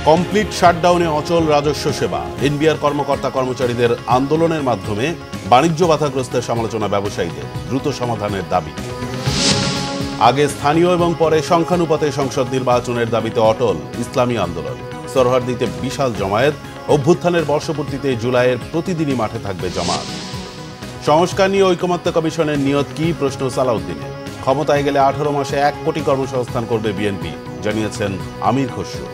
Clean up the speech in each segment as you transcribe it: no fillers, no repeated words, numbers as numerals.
Complete শাটডাউনে অচল রাজস্ব সেবা। এনবিআর কর্মকর্তা কর্মচারীদের আন্দোলনের মাধ্যমে বাণিজ্য বাধাগ্রস্তের সমালোচনা ব্যবসায়ীদের, দ্রুত সমাধানের দাবি। আগে স্থানীয় এবং পরে সংখ্যানুপাতে সংসদ নির্বাচনের দাবিতে অটল ইসলামী আন্দোলন। সরহার্দিতে বিশাল জমায়েত। অভ্যুত্থানের বর্ষপূর্তিতে জুলাইয়ের প্রতিদিনই মাঠে থাকবে জামাত। সংস্কার নিয়ে ঐকমত্য কমিশনের নিয়ত কি, প্রশ্ন সালাউদ্দিনের। ক্ষমতায় গেলে 18 মাসে 1 কোটি কর্মসংস্থান করবে বিএনপি, জানিয়েছেন আমির খসরু।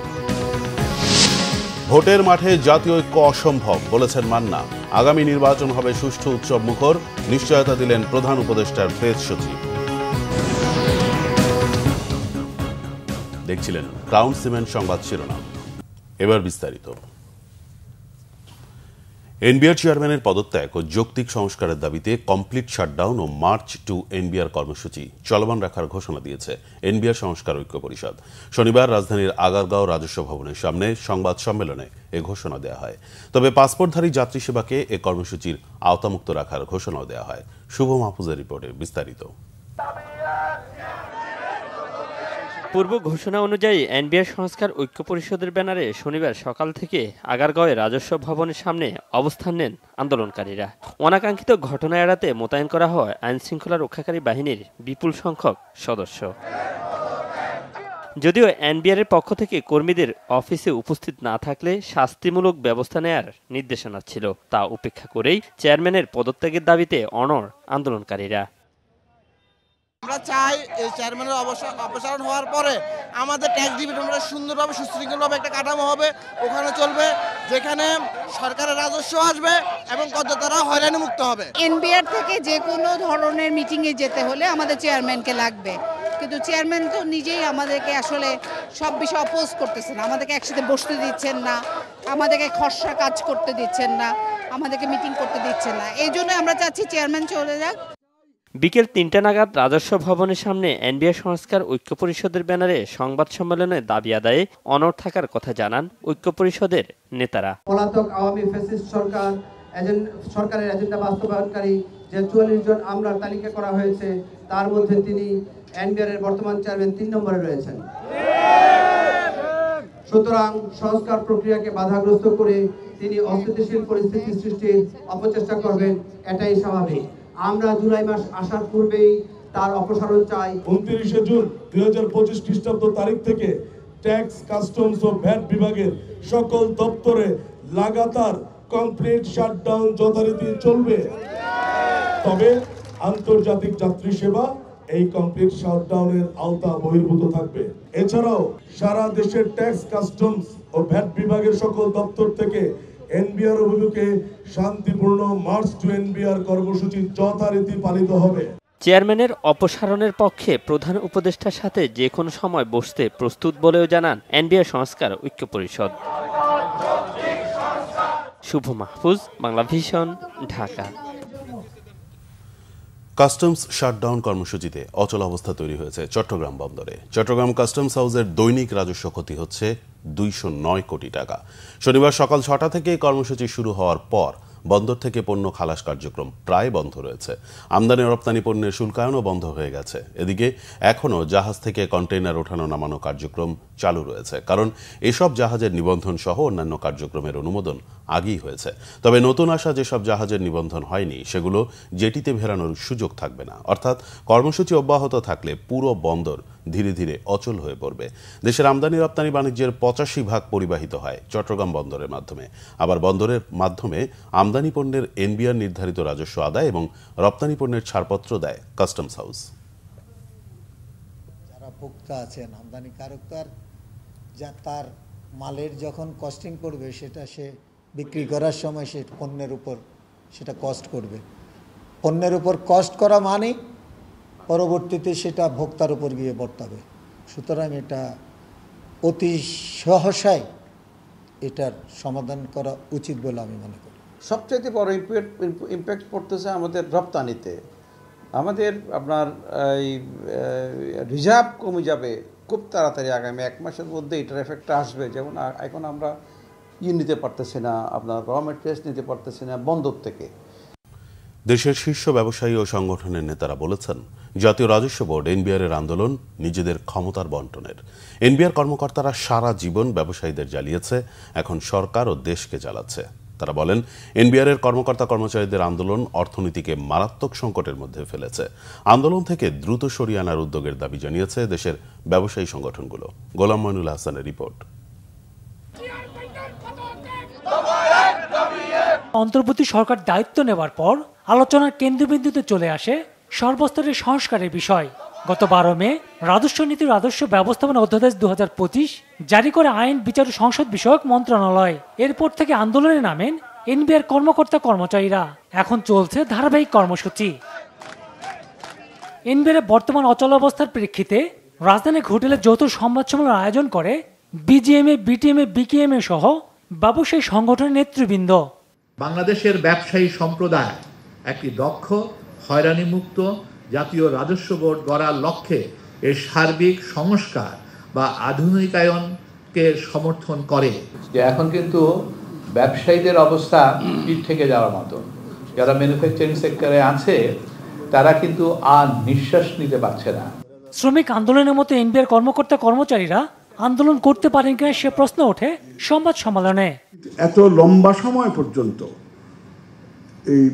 ভোটের মাঠে জাতীয় ঐক্য অসম্ভব, বলেছেন মান্না। আগামী নির্বাচন হবে সুষ্ঠু, উৎসব মুখর, নিশ্চয়তা দিলেন প্রধান উপদেষ্টার প্রেস সচিব। দেখছিলেন ক্রাউন সিমেন্ট সংবাদ শিরোনাম। এবার বিস্তারিত। এনবিআর চেয়ারম্যানের পদত্যাগ ও যৌক্তিক সংস্কারের দাবিতে কমপ্লিট শাটডাউন ও মার্চ টু এনবিআর কর্মসূচি চলমান রাখার ঘোষণা দিয়েছে এনবিআর সংস্কার ঐক্য পরিষদ। শনিবার রাজধানীর আগারগাঁও রাজস্ব ভবনের সামনে সংবাদ সম্মেলনে এ ঘোষণা দেওয়া হয়। তবে পাসপোর্টধারী যাত্রী সেবাকে এ কর্মসূচির আওতামুক্ত রাখার ঘোষণাও দেওয়া হয়। শুভ মাহফুজের রিপোর্টে বিস্তারিত। পূর্ব ঘোষণা অনুযায়ী এনবিআর সংস্কার ঐক্য পরিষদের ব্যানারে শনিবার সকাল থেকে আগারগাঁওয়ে রাজস্ব ভবনের সামনে অবস্থান নেন আন্দোলনকারীরা। অনাকাঙ্ক্ষিত ঘটনা এড়াতে মোতায়েন করা হয় আইন শৃঙ্খলা রক্ষাকারী বাহিনীর বিপুল সংখ্যক সদস্য। যদিও এনবিআর এর পক্ষ থেকে কর্মীদের অফিসে উপস্থিত না থাকলে শাস্তিমূলক ব্যবস্থা নেয়ার নির্দেশনা ছিল, তা উপেক্ষা করেই চেয়ারম্যানের পদত্যাগের দাবিতে অনড় আন্দোলনকারীরা। আমরা চাই এই চেয়ারম্যানের অপসারণ হওয়ার পরে আমাদের ট্যাক্স ডিভিশনটা সুন্দরভাবে সুশৃঙ্খলভাবে একটা কাঠামো হবে, ওখানে চলবে যেখানে সরকারের রাজস্ব আসবে এবং করদাতারা হয়রানি মুক্ত হবে। এনবিআর থেকে যে কোনো ধরনের মিটিংয়ে যেতে হলে আমাদের চেয়ারম্যানকে লাগবে, কিন্তু চেয়ারম্যান তো নিজেই আমাদেরকে আসলে সব বিষয় অপোজ করতেছেন, আমাদেরকে একসাথে বসতে দিচ্ছেন না, আমাদেরকে খসড়া কাজ করতে দিচ্ছেন না, আমাদেরকে মিটিং করতে দিচ্ছেন না। এই জন্য আমরা চাচ্ছি চেয়ারম্যান চলে যাক। বিকেল 3টা নাগাদ রাজস্ব ভবনের সামনে এনবিআর সংস্কার ঐক্য পরিষদের ব্যানারে সংবাদ সম্মেলনে দাবি আদায়ে অনড় থাকার কথা জানান ঐক্য পরিষদের নেতারা। পলাতক আওয়ামী ফ্যাসিস্ট সরকারের এজেন্ডা বাস্তবায়নকারী যে 44 জন আমরা তালিকা করা হয়েছে, তার মধ্যে তিনি এনবিআর এর বর্তমান চেয়ারম্যান 3 নম্বরে রয়েছেন। সুতরাং সংস্কার প্রক্রিয়াকে বাধাগ্রস্ত করে তিনি অস্থিতিশীল পরিস্থিতি সৃষ্টির অপচেষ্টা করবেন, এটাই স্বাভাবিক। আমরা জুলাই মাস আসার পূর্বেই তার অপসারণ চাই। 29 জুন 2025 খ্রিস্টাব্দ তারিখ থেকে ট্যাক্স, কাস্টমস ও ভ্যাট বিভাগের সকল দপ্তরে লাগাতার কমপ্লিট শাটডাউন যথারীতি চলবে। তবে আন্তর্জাতিক যাত্রী সেবা এই কমপ্লিট শাটডাউনের আওতা বহির্ভূত থাকবে। এছাড়াও সারা দেশের ট্যাক্স, কাস্টমস ও ভ্যাট বিভাগের সকল দপ্তর থেকে এনবিআর অভিমুখে শান্তিপূর্ণ মার্চ টু এনবিআর কর্মসূচি যথারীতি পালিত হবে। চেয়ারম্যানের অপসারণের পক্ষে প্রধান উপদেষ্টার সাথে যে কোনো সময় বসতে প্রস্তুত বলেও জানান এনবিআর সংস্কার ঐক্য পরিষদ। Shuvo Mahfuz, Bangla Vision, Dhaka. Customs shutdown কর্মসূচিতে অচল অবস্থা তৈরি হয়েছে চট্টগ্রাম বন্দরে। চট্টগ্রাম কাস্টমস হাউসের দৈনিক রাজস্ব ক্ষতি হচ্ছে 209 কোটি টাকা। শনিবার সকাল 6টা থেকে কর্মসূচি শুরু হওয়ার পর বন্দর থেকে পণ্য খালাস কার্যক্রম প্রায় বন্ধ রয়েছে। আমদানি রপ্তানি পণ্যের শুল্কায়নও বন্ধ হয়ে গেছে। এদিকে এখনও জাহাজ থেকে কন্টেইনার ওঠানো নামানো কার্যক্রম চালু রয়েছে, কারণ এসব জাহাজের নিবন্ধন সহ অন্যান্য কার্যক্রমের অনুমোদন আগেই হয়েছে। তবে নতুন আসা যেসব জাহাজের নিবন্ধন হয়নি সেগুলো জেটিতে ভেড়ানোর সুযোগ থাকবে না। অর্থাৎ কর্মসূচি অব্যাহত থাকলে পুরো বন্দর ধীরে ধীরে অচল হয়ে পড়বে। দেশের আমদানি রপ্তানি বাণিজ্যের 85% পরিবাহিত হয় চট্টগ্রাম বন্দরের মাধ্যমে। আবার বন্দরের মাধ্যমে আমদানি পণ্যের এনবিআর নির্ধারিত রাজস্ব আদায় এবং রপ্তানি পণ্যের ছাড়পত্র দেয় কাস্টমস হাউস। যারা ভোক্তা আছেন, আমদানিকারক, তার মালের যখন কস্টিং করবে সেটা সে বিক্রি করার সময় সে পণ্যের উপর সেটা কস্ট করবে। পণ্যের উপর কস্ট করা মানে পরবর্তীতে সেটা ভোক্তার উপর গিয়ে বর্তাবে। সুতরাং এটা অতি সহসায় এটার সমাধান করা উচিত বলে আমি মনে করি। সবচেয়ে বড় ইম্প্যাক্ট পড়তেছে আমাদের রপ্তানিতে। আমাদের আপনার এই রিজার্ভ কমে যাবে খুব তাড়াতাড়ি, আগামী 1 মাসের মধ্যে এটার এফেক্টটা আসবে। যেমন এখন আমরা নিতে পারতেছি না, আপনার র মেটেরিয়ালস নিতে পারতেছি না বন্দর থেকে। দেশের শীর্ষ ব্যবসায়ী ও সংগঠনের নেতারা বলেছেন, জাতীয় রাজস্ব বোর্ড এনবিআর এর আন্দোলন নিজেদের ক্ষমতার বন্টনের। এনবিআর কর্মকর্তারা সারা জীবন ব্যবসায়ীদের জ্বালিয়েছে, এখন সরকার ও দেশকে জ্বালাচ্ছে। তারা বলেন, এনবিআর এর কর্মকর্তা কর্মচারীদের আন্দোলন অর্থনীতিকে মারাত্মক সংকটের মধ্যে ফেলেছে। আন্দোলন থেকে দ্রুত সরিয়ে আনার উদ্যোগের দাবি জানিয়েছে দেশের ব্যবসায়ী সংগঠনগুলো। গোলাম মইনুল হাসানের রিপোর্ট। অন্তর্বর্তী সরকার দায়িত্ব নেওয়ার পর আলোচনার কেন্দ্রবিন্দুতে চলে আসে সর্বস্তরের সংস্কারের বিষয়। গত 12 মে রাজস্ব নীতির আদর্শ ব্যবস্থাপনা অধ্যাদেশ 2025 জারি করে আইন, বিচার ও সংসদ বিষয়ক মন্ত্রণালয়। এরপর থেকে আন্দোলনে নামেন এনবিআর কর্মকর্তা কর্মচারীরা। এখন চলছে ধারাবাহিক কর্মসূচি। এনবিআর বর্তমান অচলাবস্থার প্রেক্ষিতে রাজধানীর হোটেলে যৌথ সংবাদ সম্মেলন আয়োজন করে বিজিএমএ, বিটিএমএ, বিকেএমএ সহ ব্যবসায়ী সংগঠনের নেতৃবৃন্দ। বাংলাদেশের ব্যবসায়ী সম্প্রদায় একটি দক্ষ, হয়রানিমুক্ত জাতীয় রাজস্ব বোর্ড গড়ার লক্ষ্যে এর সার্বিক সংস্কার বা আধুনিকায়নকে সমর্থন করে। যে এখন কিন্তু ব্যবসায়ীদের অবস্থা পিঠ থেকে যাওয়ার মতো। যারা ম্যানুফ্যাকচারিং সেক্টরে আছে তারা কিন্তু আর নিঃশ্বাস নিতে পারছে না। শ্রমিক আন্দোলনের মতো এনবিআর কর্মকর্তা কর্মচারীরা আন্দোলন করতে পারেন কিনা সে প্রশ্ন ওঠে সংবাদ সম্মেলনে। এত লম্বা সময় পর্যন্ত এই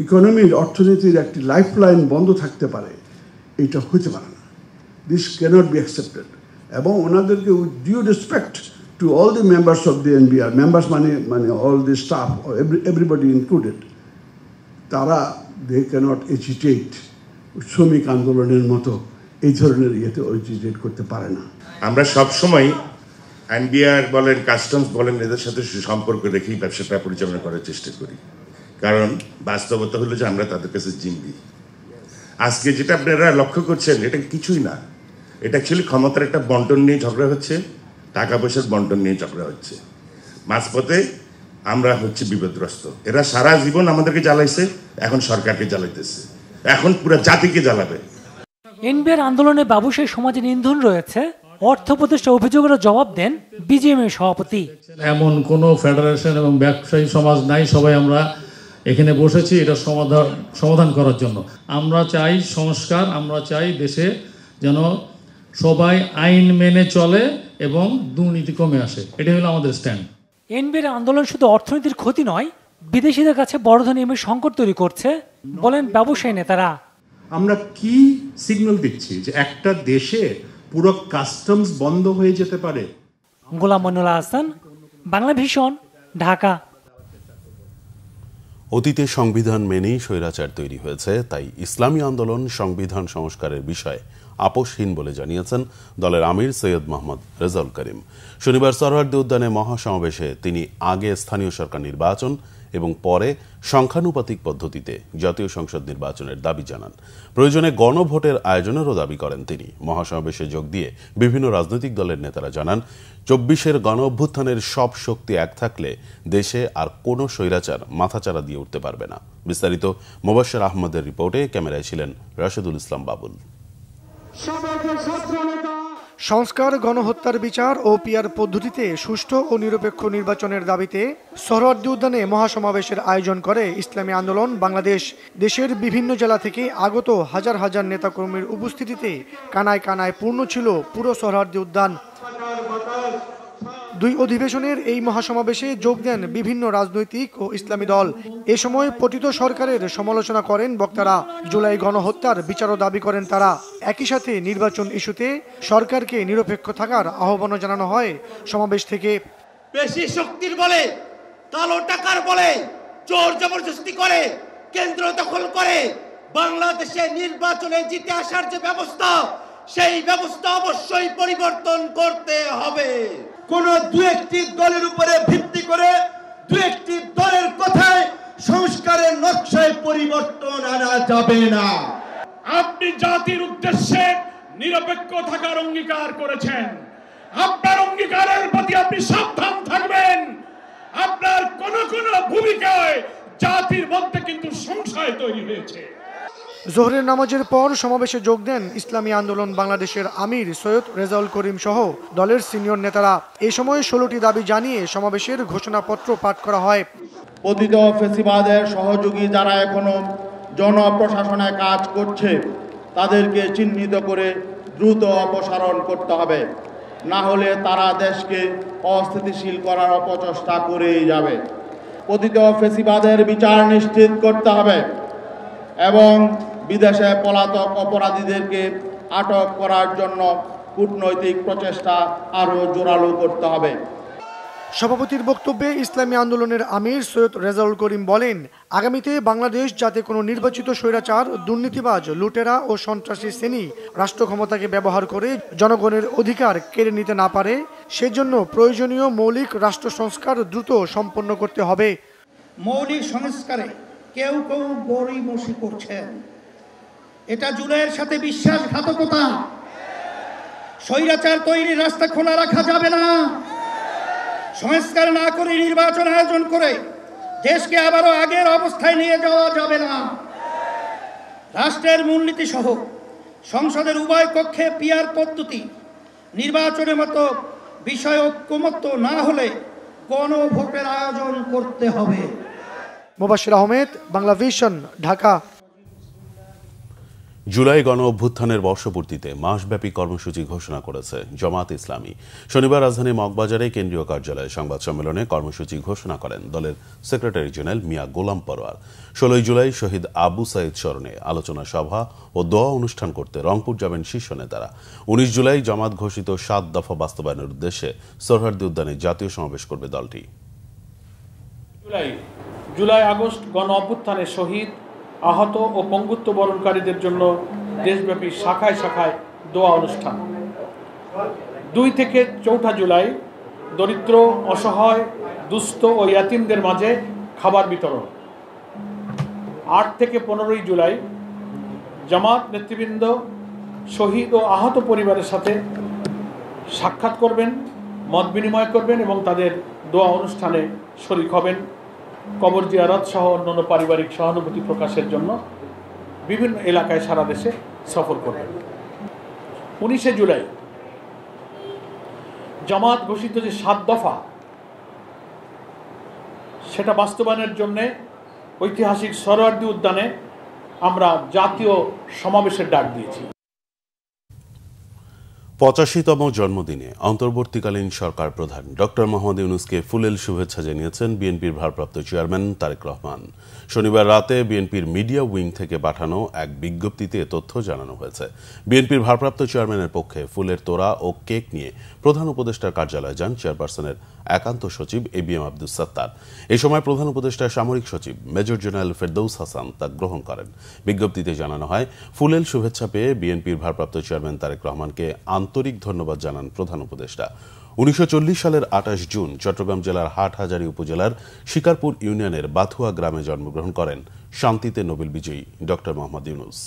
ইকোনমির, অর্থনীতির একটি লাইফলাইন বন্ধ থাকতে পারে, এটা হতে পারে না। This cannot be accepted. এবং ওনাদেরকে with due respect to all the members of the NBR, members মানে all the staff, everybody included, তারা দে ক্যানট এজিটেট। শ্রমিক আন্দোলনের মতো এই ধরনের ইয়েতে এজিটেট করতে পারে না। আমরা সবসময় এনবিআর বলেন, কাস্টমস বলেন, এদের সাথে সুসম্পর্ক রেখেই ব্যবসাটা পরিচালনা করার চেষ্টা করি। কারণ বাস্তবতা হলো যে আমরা তাদের কাছে জিম্মি। আজকে যেটা আপনারা লক্ষ্য করছেন এটা কিছুই না, এটা অ্যাকচুয়ালি ক্ষমতার একটা বন্টন নিয়ে ঝগড়া হচ্ছে, টাকা পয়সার বন্টন নিয়ে ঝগড়া হচ্ছে। মাঝপথে আমরা হচ্ছে বিপদগ্রস্ত। এরা সারা জীবন আমাদেরকে জ্বালাইছে, এখন সরকারকে জ্বালাইতেছে, এখন পুরো জাতিকে জ্বালাবে। এনবিআর আন্দোলনে ব্যবসায়ী সমাজের ইন্ধন রয়েছে, অর্থ উপদেষ্টা অভিযোগের জবাব দেন বিজিএমএ সভাপতি। এমন কোনো ফেডারেশন এবং ব্যবসায়ী সমাজ নাই, সবাই আমরা এখানে বসেছি এটা সমাধান করার জন্য। আমরা চাই সংস্কার, আমরা চাই দেশে যেন সবাই আইন মেনে চলে এবং দুর্নীতি কমে আসে। এটাই হলো আমাদের স্ট্যান্ড। এনবিআর আন্দোলন শুধু অর্থনীতির ক্ষতি নয়, বিদেশিদের কাছে বড় ধরনের সংকট তৈরি করছে বলেন ব্যবসায়ী নেতারা। আমরা কি সিগন্যাল দিচ্ছি যে একটা দেশে পুরো কাস্টমস বন্ধ হয়ে যেতে পারে? গোলাম মইনুল হাসান, বাংলা ভিশন, ঢাকা। অতীতে সংবিধান মেনেই স্বৈরাচার তৈরি হয়েছে, তাই ইসলামী আন্দোলন সংবিধান সংস্কারের বিষয়ে আপোষহীন বলে জানিয়েছেন দলের আমির সৈয়দ মোহাম্মদ রেজাউল করিম। শনিবার সরোয়ার্দী উদ্যানে মহাসমাবেশে তিনি আগে স্থানীয় সরকার নির্বাচন এবং পরে সংখ্যানুপাতিক পদ্ধতিতে জাতীয় সংসদ নির্বাচনের দাবি জানান। প্রয়োজনে গণভোটের আয়োজনেরও দাবি করেন তিনি। মহাসমাবেশে যোগ দিয়ে বিভিন্ন রাজনৈতিক দলের নেতারা জানান, 24-এর গণ অভ্যুত্থানের সব শক্তি এক থাকলে দেশে আর কোনো স্বৈরাচার মাথাচাড়া দিয়ে উঠতে পারবে না। বিস্তারিত মোবাশ্বের আহমদের রিপোর্টে, ক্যামেরায় ছিলেন রাশেদুল ইসলাম বাবুল। সংস্কার, গণহত্যার বিচার ও পিআর পদ্ধতিতে সুষ্ঠু ও নিরপেক্ষ নির্বাচনের দাবিতে সোহরাওয়ার্দী উদ্যানে মহাসমাবেশের আয়োজন করে ইসলামী আন্দোলন বাংলাদেশ। দেশের বিভিন্ন জেলা থেকে আগত হাজার হাজার নেতাকর্মীর উপস্থিতিতে কানায় কানায় পূর্ণ ছিল পুরো সোহরাওয়ার্দী উদ্যান। দুই অধিবেশনের এই মহাসমাবেশে যোগ দেন বিভিন্ন রাজনৈতিক ও ইসলামী দল। এ সময় পতিত সরকারের সমালোচনা করেন বক্তারা। জুলাই গণহত্যার বিচারও দাবি করেন তারা। একই সাথে নির্বাচন ইস্যুতে সরকারকে নিরপেক্ষ থাকার আহ্বানও জানানো হয় সমাবেশ থেকে। বেশি শক্তির বলে, কালো টাকার বলে, জোর জবরদস্তি করে, কেন্দ্র দখল করে বাংলাদেশে নির্বাচনে জিতে আসার যে ব্যবস্থা, সেই ব্যবস্থা অবশ্যই পরিবর্তন করতে হবে। কোন দু একটি দলের উপরে ভিত্তি করে দু একটি দলের কথায় সংস্কারের নকশায় পরিবর্তন আনা যাবে না। আপনি জাতির উদ্দেশ্যে নিরপেক্ষ থাকার অঙ্গীকার করেছেন, আপনার অঙ্গীকারের প্রতি আপনি সাবধান থাকবেন। আপনার কোন কোন ভূমিকায় জাতির মধ্যে কিন্তু সংশয় তৈরি হয়েছে। জোহরের নামাজের পর সমাবেশে যোগ দেন ইসলামী আন্দোলন বাংলাদেশের আমির সৈয়দ রেজাউল করিম সহ দলের সিনিয়র নেতারা। এই সময় 16টি দাবি জানিয়ে সমাবেশের ঘোষণাপত্র পাঠ করা হয়। পতিত ফ্যাসিবাদের সহযোগী যারা এখনো জনপ্রশাসনে কাজ করছে তাদেরকে চিহ্নিত করে দ্রুত অপসারণ করতে হবে, না হলে তারা দেশকে অস্থিতিশীল করার অপচেষ্টা করেই যাবে। পতিত ফ্যাসিবাদের বিচার নিশ্চিত করতে হবে এবং বিদেশে পলাতক অপরাধীদেরকে আটক করার জন্য কূটনৈতিক প্রচেষ্টা আরও জোরালো করতে হবে। সভাপতির বক্তব্যে ইসলামী আন্দোলনের আমির সৈয়দ রেজাউল করিম বলেন, আগামীতে বাংলাদেশ যাতে কোনো নির্বাচিত স্বৈরাচার, দুর্নীতিবাজ, লুটেরা ও সন্ত্রাসী শ্রেণী রাষ্ট্র ক্ষমতাকে ব্যবহার করে জনগণের অধিকার কেড়ে নিতে না পারে, সেজন্য প্রয়োজনীয় মৌলিক রাষ্ট্র সংস্কার দ্রুত সম্পন্ন করতে হবে। মৌলিক সংস্কারে কেউ কেউ গড়িমসি করছেন, এটা জুলাইয়ের সাথে বিশ্বাসঘাতকতা। স্বৈরাচার তৈরির রাস্তা খোলা রাখা যাবে না। সংস্কার না করে নির্বাচন আয়োজন করে দেশকে আবারও আগের অবস্থায় নিয়ে যাওয়া যাবে না। রাষ্ট্রের মূলনীতি সহ সংসদের উভয় কক্ষে পিআর পদ্ধতি নির্বাচনের মতো বিষয় ঐকমত্য না হলে গণভোটের আয়োজন করতে হবে। মোবাশ্বির আহমেদ, বাংলা ভিশন, ঢাকা। জুলাই গণ অভ্যুত্থানের বর্ষপূর্তিতে মাসব্যাপী কর্মসূচি ঘোষণা করেছে জামায়াতে ইসলামী। শনিবার রাজধানীর মগবাজারে কেন্দ্রীয় কার্যালয়ে সংবাদ সম্মেলনে কর্মসূচি ঘোষণা করেন দলের সেক্রেটারি জেনারেল মিয়া গোলাম পরোয়ার। 16 জুলাই শহীদ আবু সাইদ স্মরণে আলোচনা সভা ও দোয়া অনুষ্ঠান করতে রংপুর যাবেন শীর্ষ নেতারা। 19 জুলাই জামাত ঘোষিত 7 দফা বাস্তবায়নের উদ্দেশ্যে সোহরাওয়ার্দী উদ্যানে জাতীয় সমাবেশ করবে দলটি। জুলাই আগস্ট গণ অভ্যুত্থানের শহীদ, আহত ও পঙ্গুত্ব বরণকারীদের জন্য দেশব্যাপী শাখায় শাখায় দোয়া অনুষ্ঠান। 2 থেকে 4 জুলাই দরিদ্র, অসহায়, দুস্থ ও ইয়াতিমদের মাঝে খাবার বিতরণ। 8 থেকে 15 জুলাই জামাত নেতৃবৃন্দ শহীদ ও আহত পরিবারের সাথে সাক্ষাৎ করবেন, মত বিনিময় করবেন এবং তাদের দোয়া অনুষ্ঠানে শরীক হবেন। কবর জিয়ারত সহ অন্যান্য পারিবারিক সহানুভূতি প্রকাশের জন্য বিভিন্ন এলাকায় সারা দেশে সফর করবেন। 19 জুলাই জামাত ঘোষিত যে 7 দফা, সেটা বাস্তবায়নের জন্য ঐতিহাসিক সোহরাওয়ার্দী উদ্যানে আমরা জাতীয় সমাবেশের ডাক দিয়েছি। 85তম জন্মদিনে অন্তর্বর্তীকালীন সরকার প্রধান ডক্টর মোহাম্মদ ইউনূসকে ফুলেল শুভেচ্ছা জানিয়েছেন বিএনপির ভারপ্রাপ্ত চেয়ারম্যান তারেক রহমান। শনিবার রাতে বিএনপির মিডিয়া উইং থেকে পাঠানো এক বিজ্ঞপ্তিতে তথ্য জানানো হয়েছে। বিএনপির ভারপ্রাপ্ত চেয়ারম্যানের পক্ষে ফুলের তোড়া ও কেক নিয়ে প্রধান উপদেষ্টার কার্যালয়ে যান চেয়ারপারসনের একান্ত সচিব এবিএম আব্দুস সাত্তার। এই সময় প্রধান উপদেষ্টার সামরিক সচিব মেজর জেনারেল ফেরদৌস হাসান তা গ্রহণ করেন। বিজ্ঞপ্তিতে জানানো হয়, ফুলেল শুভেচ্ছা পেয়ে বিএনপির ভারপ্রাপ্ত চেয়ারম্যান তারেক রহমানকে আন্তরিক ধন্যবাদ জানান প্রধান উপদেষ্টা। 1940 সালের 28 জুন চট্টগ্রাম জেলার হাটহাজারী উপজেলার শিকারপুর ইউনিয়নের বাথুয়া গ্রামে জন্মগ্রহণ করেন শান্তিতে নোবেল বিজয়ী ডক্টর মোহাম্মদ ইউনূস।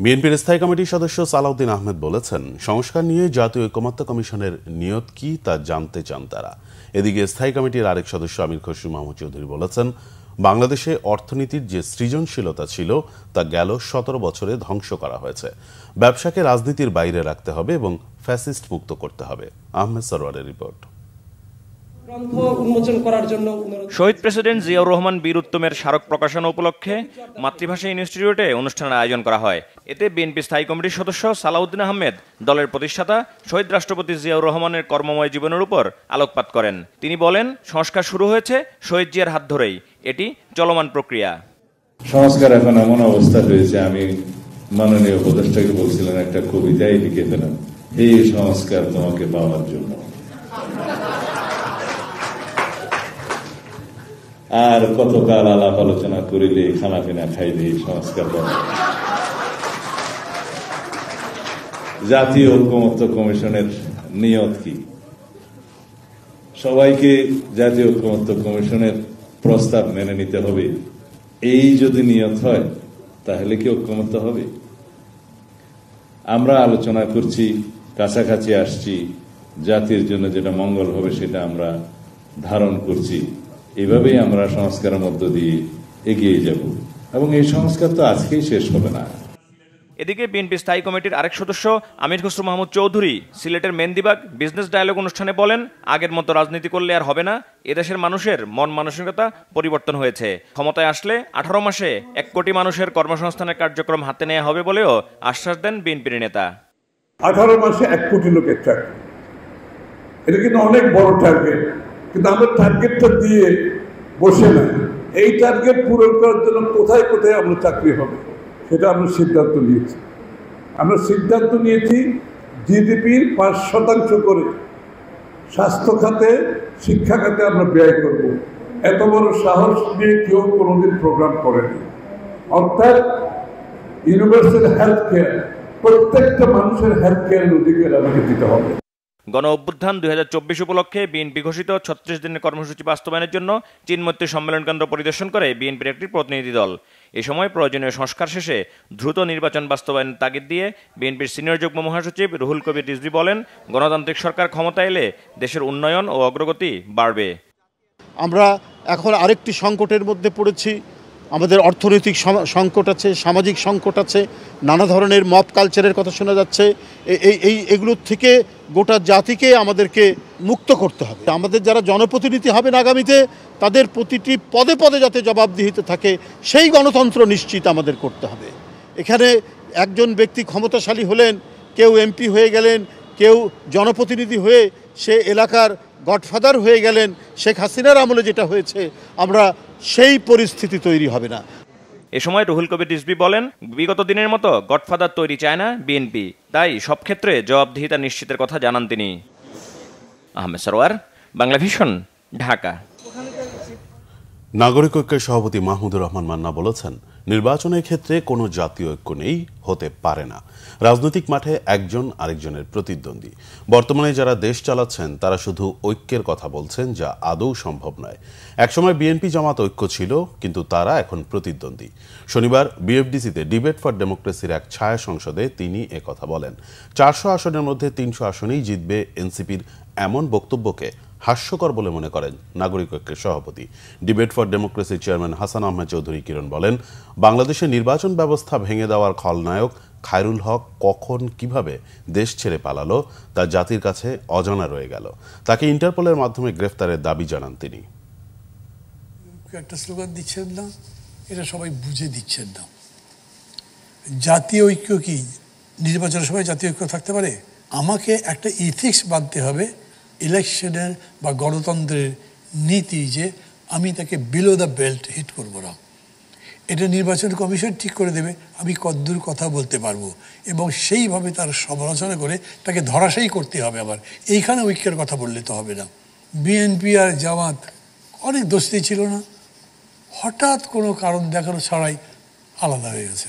বিএনপির স্থায়ী কমিটির সদস্য সালাউদ্দিন আহমেদ বলেছেন, সংস্কার নিয়ে জাতীয় ঐকমত্য কমিশনের নিয়ত কি তা জানতে চান তারা। এদিকে স্থায়ী কমিটির আরেক সদস্য আমির খসরু মাহমুদ চৌধুরী বলেছেন, বাংলাদেশে অর্থনীতির যে সৃজনশীলতা ছিল তা গেল 17 বছরে ধ্বংস করা হয়েছে। ব্যবসাকে রাজনীতির বাইরে রাখতে হবে এবং ফ্যাসিস্ট মুক্ত করতে হবে। আহমেদ সরওয়ারের রিপোর্ট। শহীদ প্রেসিডেন্ট জিয়াউর রহমান বীর উত্তমের স্মারক প্রকাশনা উপলক্ষে মাতৃভাষা ইনস্টিটিউটে অনুষ্ঠানের আয়োজন করা হয়। এতে বিএনপি স্থায়ী কমিটির সদস্য সালাউদ্দিন আহমেদ দলের প্রতিষ্ঠাতা শহীদ রাষ্ট্রপতি জিয়াউর রহমানের কর্মময় জীবনের উপর আলোকপাত করেন। তিনি বলেন, সংস্কার শুরু হয়েছে শহীদ জিয়ার হাত ধরেই, এটি চলমান প্রক্রিয়া। সংস্কার এখন এমন অবস্থা হয়েছে, আমি মাননীয় উপদেষ্টাকে বলছিলেন একটা কবিতাই লিখে দিলাম, এই সংস্কার তোমাকে পাওয়ার জন্য। আর কতকাল আলাপ আলোচনা করিলে খানা পিনা খাইলে সংস্কার পাবে। জাতীয় ঐকমত্য কমিশনের নিয়ত কি? সবাইকে জাতীয় ঐকমত্য কমিশনের প্রস্তাব মেনে নিতে হবে। এই যদি নিয়ত হয় তাহলে কি ঐকমত্য হবে? আমরা আলোচনা করছি, কাছাকাছি আসছি, জাতির জন্য যেটা মঙ্গল হবে সেটা আমরা ধারণ করছি। এভাবেই আমরা সংস্কারের মধ্য দিয়ে এগিয়ে যাব এবং এই সংস্কার তো আজকেই শেষ হবে না। এদিকে বিএনপি স্থায়ী কমিটির আরেক সদস্য আমির খসরু মাহমুদ চৌধুরী সিলেটের মেন্দিবাগ বিজনেস ডায়ালগ অনুষ্ঠানে বলেন, আগের মতো রাজনীতি করলে আর হবে না, এদেশের মানুষের মন মানসিকতা পরিবর্তন হয়েছে। ক্ষমতায় আসলে 18 মাসে 1 কোটি মানুষের কর্মসংস্থানের কার্যক্রম হাতে নেওয়া হবে বলেও আশ্বাস দেন বিএনপির নেতা। 18 মাসে 1 কোটি লোকের চাকরি, এটা কিন্তু অনেক বড় টার্গেট, কিন্তু আমরা টার্গেটটা দিয়ে বসে না, এই টার্গেট পূরণ করার জন্য কোথায় কোথায় আমরা চাকরি হবে সেটা আমরা সিদ্ধান্ত নিয়েছি। আমরা সিদ্ধান্ত নিয়েছি জিডিপির 5% করে স্বাস্থ্য খাতে, শিক্ষা খাতে আমরা ব্যয় করব। এত বড় সাহস নিয়ে কেউ কোনোদিন প্রোগ্রাম করেনি। অর্থাৎ ইউনিভার্সাল হেলথ কেয়ার, প্রত্যেকটা মানুষের হেলথ কেয়ারের অধিকার আমাকে দিতে হবে। গণ অভ্যুত্থান 2024 উপলক্ষে বিএনপি ঘোষিত 36 দিনের কর্মসূচি বাস্তবায়নের জন্য চীনমৈত্রী সম্মেলন কেন্দ্র পরিদর্শন করে বিএনপির একটি প্রতিনিধি দল। এ সময় প্রয়োজনীয় সংস্কার শেষে দ্রুত নির্বাচন বাস্তবায়নের তাগিদ দিয়ে বিএনপির সিনিয়র যুগ্ম মহাসচিব রুহুল কবির রিজভী বলেন, গণতান্ত্রিক সরকার ক্ষমতা এলে দেশের উন্নয়ন ও অগ্রগতি বাড়বে। আমরা এখন আরেকটি সংকটের মধ্যে পড়েছি, আমাদের অর্থনৈতিক সংকট আছে, সামাজিক সংকট আছে, নানা ধরনের মব কালচারের কথা শোনা যাচ্ছে। এগুলোর থেকে গোটা জাতিকে আমাদেরকে মুক্ত করতে হবে। আমাদের যারা জনপ্রতিনিধি হবেন আগামীতে, তাদের প্রতিটি পদে পদে যাতে জবাবদিহিতে থাকে, সেই গণতন্ত্র নিশ্চিত আমাদের করতে হবে। এখানে একজন ব্যক্তি ক্ষমতাশালী হলেন, কেউ এমপি হয়ে গেলেন, কেউ জনপ্রতিনিধি হয়ে সে এলাকার গডফাদার হয়ে গেলেন, শেখ হাসিনার আমলে যেটা হয়েছে, আমরা সেই পরিস্থিতি তৈরি হবে না। এ সময় রুহুল কবির রিজভী বলেন, বিগত দিনের মতো গডফাদার তৈরি চায় না বিএনপি, তাই সব ক্ষেত্রে জবাবদিহিতা নিশ্চিতের কথা জানান তিনি। আহমেদ সরোয়ার, বাংলা ভিশন, ঢাকা। নাগরিক ঐক্যের সভাপতি মাহমুদুর রহমান মান্না বলেছেন, নির্বাচনের ক্ষেত্রে কোনো জাতীয় ঐক্য নেই, হতে পারে না। রাজনৈতিক মাঠে একজন আরেকজনের প্রতিদ্বন্দ্বী। বর্তমানে যারা দেশ চালাচ্ছেন তারা শুধু ঐক্যের কথা বলছেন, যা আদৌ সম্ভব নয়। একসময় বিএনপি জামাত ঐক্য ছিল, কিন্তু তারা এখন প্রতিদ্বন্দ্বী। শনিবার বিএফডিসিতে ডিবেট ফর ডেমোক্রেসির এক ছায়া সংসদে তিনি একথা বলেন। 400 আসনের মধ্যে 300 আসনেই জিতবে এনসিপির এমন বক্তব্যকে হাস্যকর বলে মনে করেন নাগরিক ঐক্যের সভাপতি। ডিবেট ফর ডেমোক্রেসির চেয়ারম্যান হাসান আহমেদ চৌধুরী কিরণ বলেন, বাংলাদেশের নির্বাচন ব্যবস্থা ভেঙে দেওয়ার খলনায়ক খায়রুল হক কখন কিভাবে দেশ ছেড়ে পালালো তা জাতির কাছে অজানা রয়ে গেল। তাকে ইন্টারপোলের মাধ্যমে গ্রেফতারের দাবি জানান তিনি। একটা স্লোগান দিচ্ছেন না, এটা সবাই বুঝে দিচ্ছেন না। জাতীয় ঐক্য কি নির্বাচনের সময় জাতীয় ঐক্য থাকতে পারে? আমাকে একটা ইথিক্স বাঁধতে হবে ইলেকশনের বা গণতন্ত্রের নীতি, যে আমি তাকে বিলো দ্য বেল্ট হিট করবো না। এটা নির্বাচন কমিশন ঠিক করে দেবে আমি কতদূর কথা বলতে পারবো, এবং সেইভাবে তার সমালোচনা করে তাকে ধরাশায়ী করতে হবে। আবার এইখানে ঐক্যের কথা বললে তো হবে না। বিএনপি আর জামাত অনেক দোস্তি ছিল না, হঠাৎ কোনো কারণ দেখানো ছাড়াই আলাদা হয়ে গেছে।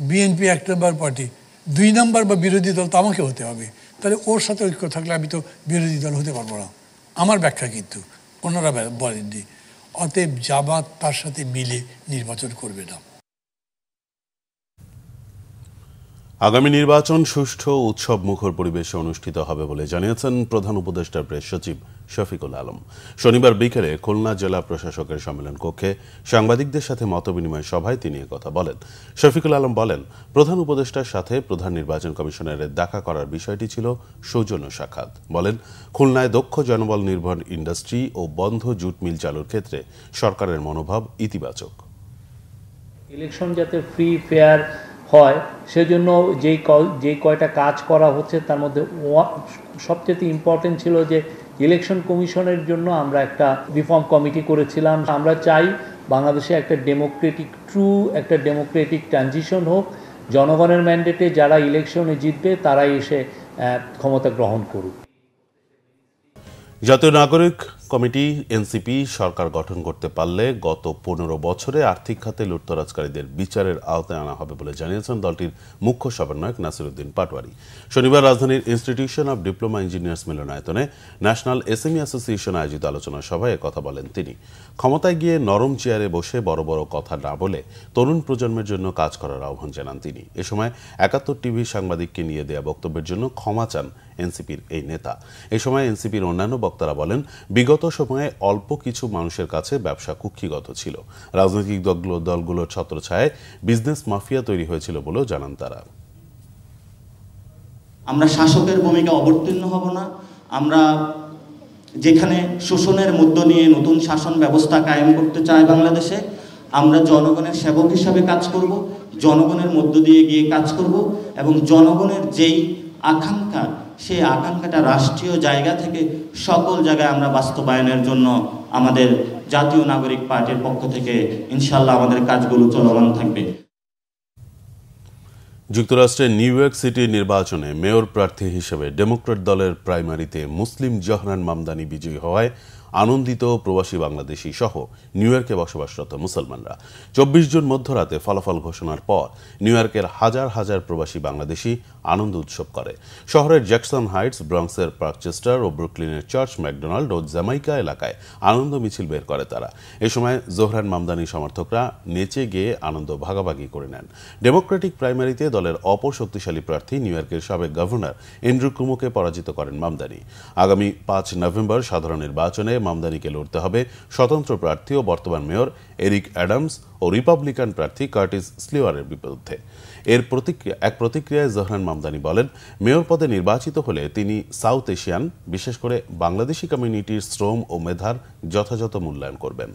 বিএনপি 1 নম্বর পার্টি, 2 নম্বর বা বিরোধী দল তো আমাকে হতে হবে, তাহলে ওর সাথে ঐক্য থাকলে আমি তো বিরোধী দল হতে পারবো না। আমার ব্যাখ্যা, কিন্তু ওনারা বলেননি। অতএব জামাত তার সাথে মিলে নির্বাচন করবে না। আগামী নির্বাচন সুষ্ঠু উৎসব মুখর পরিবেশে অনুষ্ঠিত হবে বলে জানিয়েছেন প্রধান উপদেষ্টার প্রেস সচিব শফিকুল আলম। শনিবার বিকেলে খুলনা জেলা প্রশাসকের সম্মেলন কক্ষে সাংবাদিকদের সাথে মতবিনিময় সভায় তিনি একথা বলেন। শফিকুল আলম বলেন, প্রধান উপদেষ্টার সাথে প্রধান নির্বাচন কমিশনারের দেখা করার বিষয়টি ছিল সৌজন্য সাক্ষাৎ। বলেন, খুলনায় দক্ষ জনবল নির্ভর ইন্ডাস্ট্রি ও বন্ধ জুট মিল চালুর ক্ষেত্রে সরকারের মনোভাব ইতিবাচক। ইলেকশন যাতে ফ্রি ফেয়ার হয় সেজন্য যেই কয়টা কাজ করা হচ্ছে তার মধ্যে সবচেয়ে ইম্পর্টেন্ট ছিল যে ইলেকশন কমিশনের জন্য আমরা একটা রিফর্ম কমিটি করেছিলাম। আমরা চাই বাংলাদেশে একটা ডেমোক্রেটিক ট্রানজিশন হোক, জনগণের ম্যান্ডেটে যারা ইলেকশনে জিতবে তারাই এসে ক্ষমতা গ্রহণ করুক। জাতীয় নাগরিক কমিটি এনসিপি সরকার গঠন করতে পারলে গত 15 বছরে আর্থিক খাতে লুটতরাজকারীদের বিচারের আওতায় আনা হবে বলে জানিয়েছেন দলটির মুখ্য সমন্বয়ক নাসিরউদ্দিন পাটোয়ারি। শনিবার রাজধানীর ইনস্টিটিউশন অব ডিপ্লোমা ইঞ্জিনিয়ার্স মিলনায়তনে ন্যাশনাল এসএমই অ্যাসোসিয়েশন আয়োজিত আলোচনা সভায় কথা বলেন তিনি। ক্ষমতায় গিয়ে নরম চেয়ারে বসে বড় বড় কথা না বলে তরুণ প্রজন্মের জন্য কাজ করার আহ্বান জানান তিনি। এ সময় 71 টিভি সাংবাদিককে নিয়ে দেয়া বক্তব্যের জন্য ক্ষমা চান এনসিপির এই নেতা। এ সময় এনসিপির অন্যান্য বক্তারা বলেন, বিগত সময়ে অল্প কিছু মানুষের কাছে ব্যবসা কুক্ষিগত ছিল। রাজনৈতিক দলগুলোর ছত্রছায়ায় বিজনেস মাফিয়া তৈরি হয়েছিল বলেও জানান তারা। আমরা শাসকের ভূমিকা অবতীর্ণ হব না। আমরা যেখানে শোষণের মধ্য নিয়ে নতুন শাসন ব্যবস্থা কায়েম করতে চাই বাংলাদেশে, আমরা জনগণের সেবক হিসাবে কাজ করব, জনগণের মধ্য দিয়ে গিয়ে কাজ করব এবং জনগণের যেই আকাঙ্ক্ষা, সেই আকাঙ্ক্ষাটা রাষ্ট্রীয় জায়গা থেকে সকল জায়গায় আমরা বাস্তবায়নের জন্য আমাদের জাতীয় নাগরিক পার্টির পক্ষ থেকে ইনশাআল্লাহ আমাদের কাজগুলো চলমান থাকবে। যুক্তরাষ্ট্রের নিউ ইয়র্ক সিটির নির্বাচনে মেয়র প্রার্থী হিসেবে ডেমোক্র্যাট দলের প্রাইমারিতে মুসলিম জহরান মামদানি বিজয়ী হওয়ায় আনন্দিত প্রবাসী বাংলাদেশি সহ নিউ ইয়র্কে বসবাসরত মুসলমানরা। 24 জুন মধ্যরাতে ফলাফল ঘোষণার পর নিউ ইয়র্কের হাজার হাজার প্রবাসী বাংলাদেশি আনন্দ উৎসব করে। শহরের জ্যাকসন হাইটস, ব্রঙ্কসের পার্কচেস্টার ও ব্রুকলিনের চার্চ ম্যাকডোনাল্ড ও জ্যামাইকা এলাকায় আনন্দ মিছিল বের করে তারা। এ সময় জোহরান মামদানি সমর্থকরা নেচে গিয়ে আনন্দ ভাগাভাগি করে নেন। ডেমোক্রেটিক প্রাইমারিতে দলের অপর শক্তিশালী প্রার্থী নিউ ইয়র্কের সাবেক গভর্নর এন্ড্রু কুমোকে পরাজিত করেন মামদানি। আগামী 5 নভেম্বর সাধারণ নির্বাচনে মামদানিকে লড়তে হবে স্বতন্ত্র প্রার্থী ও বর্তমান মেয়র এরিক অ্যাডামস ও রিপাবলিকান প্রার্থী কার্টিস স্লিওয়ারের বিরুদ্ধে। এক প্রতিক্রিয়ায় জোহরান মামদানি বলেন, মেয়র পদে নির্বাচিত হলে তিনি সাউথ এশিয়ান, বিশেষ করে বাংলাদেশি কমিউনিটির শ্রম ও মেধার যথাযথ মূল্যায়ন করবেন।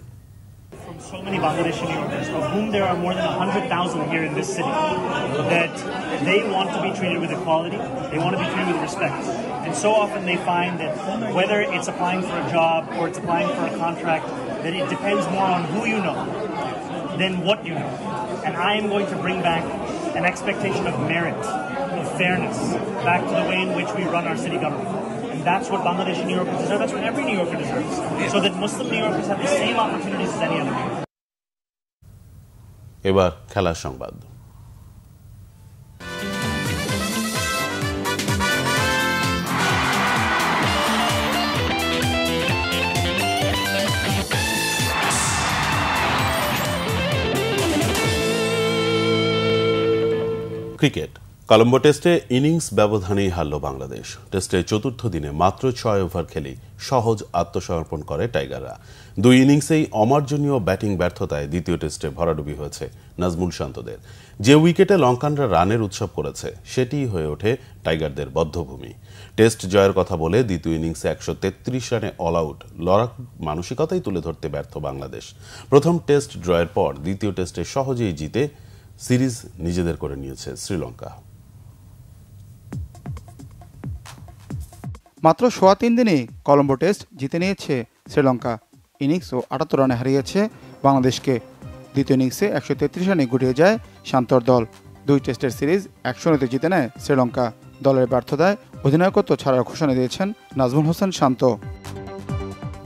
So many Bangladeshi New Yorkers, of whom there are more than 100,000 here in this city, that they want to be treated with equality, they want to be treated with respect. And so often they find that whether it's applying for a job or it's applying for a contract, that it depends more on who you know than what you know. And I am going to bring back an expectation of merit, of fairness, back to the way in which we run our city government. And that's what Bangladeshi New Yorkers deserve. That's what every New Yorker deserves. So that Muslim New Yorkers have the same opportunities as any other New Yorker. এবার খেলার সংবাদ। Cricket. Colombo টেস্টে innings ব্যবধানেই হারল Bangladesh. টেস্টের চতুর্থ দিনে মাত্র 6 over খেলেই সহজ আত্মসমর্পণ করে টাইগাররা। 2 ইনিংসেই অমার্জনীয় ব্যাটিং ব্যর্থতায় দ্বিতীয় টেস্টে ভরাডুবি হয়েছে নাজমুল শান্তদের। যে উইকেটে লঙ্কানরা রানের উৎসব করেছে সেটিই হয়ে ওঠে টাইগারদের বদ্ধভূমি। টেস্ট জয়ের কথা বলে দ্বিতীয় ইনিংসে 133 রানে অল আউট লড়াক মানসিকতাই তুলে ধরতে ব্যর্থ বাংলাদেশ। প্রথম টেস্ট ড্রয়ের পর দ্বিতীয় টেস্টে সহজেই জিতে সিরিজ নিজেদের করে নিয়েছে শ্রীলঙ্কা। মাত্র 3.25 দিনে কলম্বো টেস্ট জিতে নিয়েছে শ্রীলঙ্কা। ইনিংস ও 78 রানে হারিয়েছে বাংলাদেশকে। দ্বিতীয় ইনিংসে 133 রানে গুটিয়ে যায় শান্তর দল। 2 টেস্টের সিরিজ 1-0 জিতে নেয় শ্রীলঙ্কা। দলের ব্যর্থতায় অধিনায়কত্ব ছাড়ার ঘোষণা দিয়েছেন নাজমুল হোসেন শান্ত।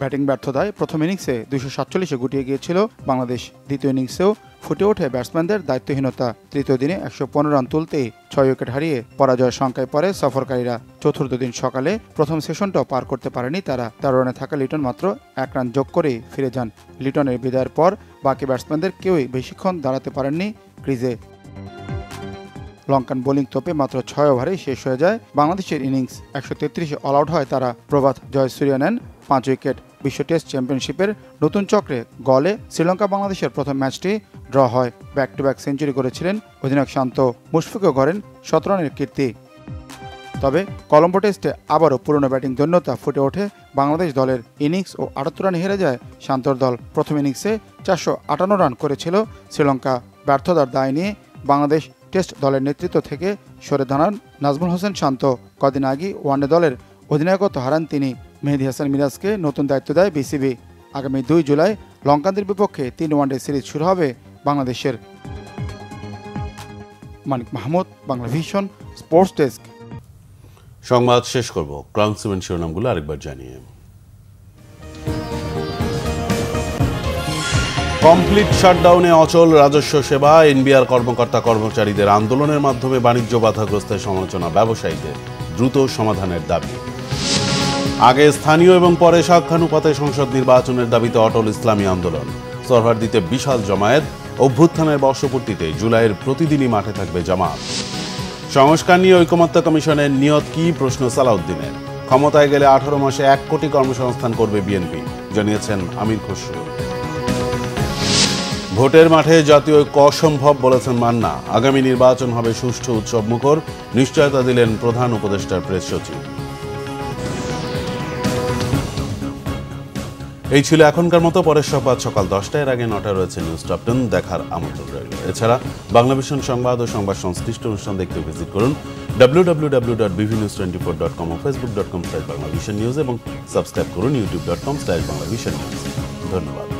ব্যাটিং ব্যর্থতায় প্রথম ইনিংসে 247-এ গুটিয়ে গিয়েছিল বাংলাদেশ। দ্বিতীয় ইনিংসেও ফুটে ওঠে ব্যাটসম্যানদের দায়িত্বহীনতা। তৃতীয় দিনে 115 রান তুলতেই 6 উইকেট হারিয়ে পরাজয়ের শঙ্কায় পড়ে সফরকারীরা। চতুর্থ দিন সকালে প্রথম সেশনটাও পার করতে পারেনি তারা। 13 রানে থাকা লিটন মাত্র 1 রান যোগ করেই ফিরে যান। লিটনের বিদায়ের পর বাকি ব্যাটসম্যানদের কেউই বেশিক্ষণ দাঁড়াতে পারেননি ক্রিজে। লঙ্কান বোলিং তোপে মাত্র 6 ওভারেই শেষ হয়ে যায় বাংলাদেশের ইনিংস। 133-এ অল আউট হয় তারা। প্রভাত জয়সূর্য নেন 5 উইকেট। বিশ্ব টেস্ট চ্যাম্পিয়নশিপের নতুন চক্রে গলে শ্রীলঙ্কা বাংলাদেশের প্রথম ম্যাচটি ড্র হয়। ব্যাক টু ব্যাক সেঞ্চুরি করেছিলেন অধিনায়ক শান্ত। মুশফিকও গড়েন 17 রানের কীর্তি। তবে কলম্বো টেস্টে আবারও পুরনো ব্যাটিং দৈন্যতা ফুটে ওঠে বাংলাদেশ দলের। ইনিংস ও 78 রানে হেরে যায় শান্তর দল। প্রথম ইনিংসে 458 রান করেছিল শ্রীলঙ্কা। ব্যর্থতার দায় নিয়ে বাংলাদেশ টেস্ট দলের নেতৃত্ব থেকে সরে দাঁড়ান নাজমুল হোসেন শান্ত। কদিন আগে ওয়ানডে দলের অধিনায়কত্ব হারান তিনি। মেহেদী হাসান মিরাজকে নতুন দায়িত্ব দেয় বিসিবি। আগামী 2 জুলাই লঙ্কানদের বিপক্ষে 3 ওয়ানডে সিরিজ শুরু হবে বাংলাদেশের। Manik Mahmud, Bangla Vision, sports desk. সংবাদ শেষ করব ক্রাউন সিমেন্ট শিরোনামগুলো আরেকবার জানিয়ে। কমপ্লিট শাটডাউনে অচল রাজস্ব সেবা। এনবিআর কর্মকর্তা কর্মচারীদের আন্দোলনের মাধ্যমে বাণিজ্য বাধাগ্রস্তের সমালোচনা। ব্যবসায়ীদের দ্রুত সমাধানের দাবি। আগে স্থানীয় এবং পরে সাক্ষানুপাতে সংসদ নির্বাচনের দাবিতে অটল ইসলামী আন্দোলন। সরহার্দিতে বিশাল জমায়েত। অভ্যুত্থানের বর্ষপূর্তিতে জুলাইয়ের প্রতিদিনই মাঠে থাকবে জামাত। সংস্কার নিয়ে ঐকমত্য কমিশনের নিয়ত কি, প্রশ্ন সালাউদ্দিনের। ক্ষমতায় গেলে 18 মাসে 1 কোটি কর্মসংস্থান করবে বিএনপি, জানিয়েছেন আমির খসরু। ভোটের মাঠে জাতীয় ঐক্য অসম্ভব বলেছেন মান্না। আগামী নির্বাচন হবে সুষ্ঠু উৎসব মুখর, নিশ্চয়তা দিলেন প্রধান উপদেষ্টার প্রেস সচিব। এই ছিল এখনকার মতো। পরের সংবাদ সকাল 10টার আগে 9টায় রয়েছে নিউজ টপ 10 দেখার আমন্ত্রণ রইল। এছাড়া বাংলাভিশন সংবাদ ও সংবাদ সংশ্লিষ্ট অনুষ্ঠান দেখতে ভিজিট করুন www.bvnews24.com ও facebook.com/banglavision news এবং সাবস্ক্রাইব করুন youtube.com/banglavision news। ধন্যবাদ।